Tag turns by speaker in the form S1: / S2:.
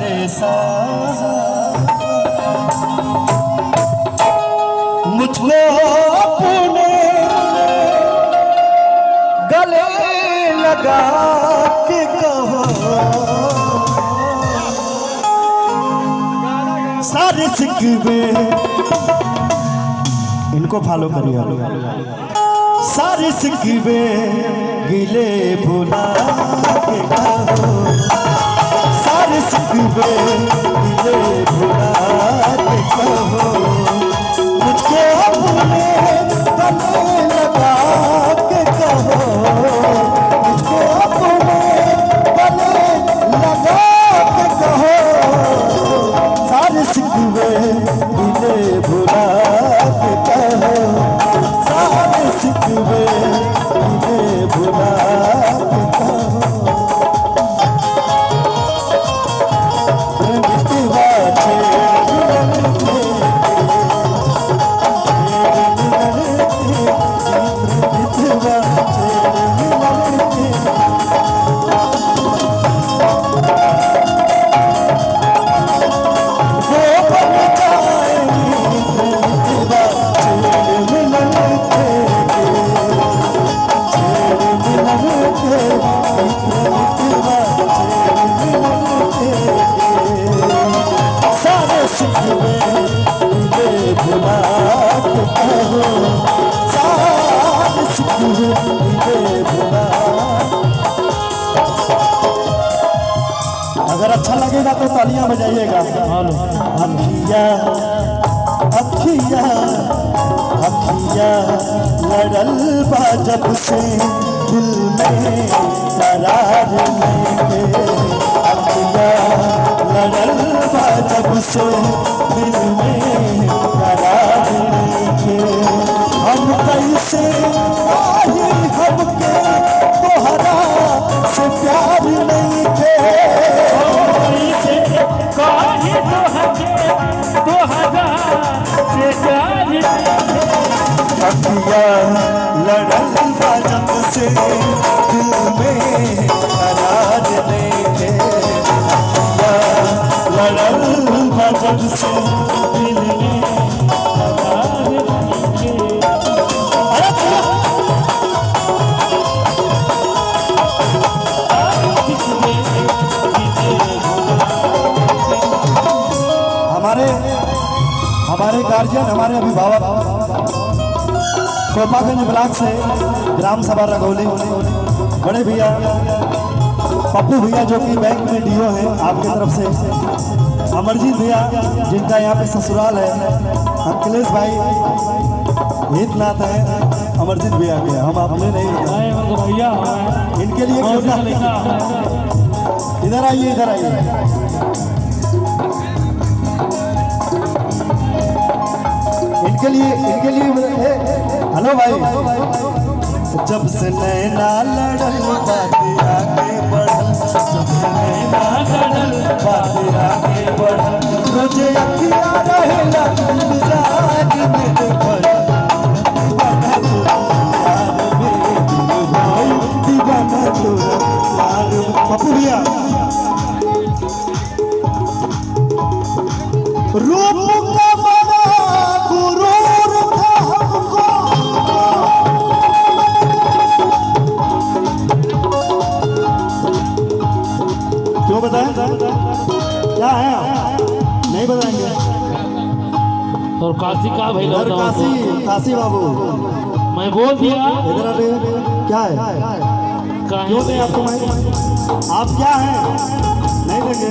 S1: रे सा मुझको अपने गले लगा के कहो सारे सिकवे इनको फॉलो करिए सारे सिकवे गिले भुला के कहो सारे सिकवे गिले भुला के कहो मुझको अपने गले लगा के कहो मुझको अपने गले लगा के कहो सारे सिकवे गिले भुला के कहो सारे सिकवे गिले भुला के कहो मितवा अगर अच्छा लगेगा तो तालियां बजाइएगा। अखिया अखिया अखिया लड़ल बा जब से दिल में करार लेके अखिया लड़ल बा जब से दिल में करार लेके हम कैसे आए हमके तोहरा से प्यार नहीं थे अखिया लड़ल बा जब से दिल में करार लेके अखिया लड़ल बा जब से दिल में करार लेके हमारे गार्जियन हमारे अभिभावक कोपागंज ब्लॉक से ग्राम सभा रगौली बड़े भैया पप्पू भैया जो कि बैंक में डीओ हैं आपकी तरफ से अमरजीत भैया जिनका यहाँ पे ससुराल है अखिलेश भाई हितनाथ है अमरजीत भैया के हम अपने नहीं भैया इनके लिए इधर आइए इधर आइए इनके लिए हेलो भाई जब से नैना लड़ल बात आगे बढ़ल जब से नैना लड़ल बात आगे बढ़ल रोजे अखिया रहेला इंतजार में देखल दीवाना तोरा यार में दिल भाई दीवाना तोरा यार पप्पू भैया रूप का क्या है नहीं बताएंगे
S2: और काशी का भाई
S1: काशी बाबू
S2: मैं बोल दिया
S1: इधर अरे क्या है क्यों नहीं आपको मैं आप क्या हैं नहीं देंगे।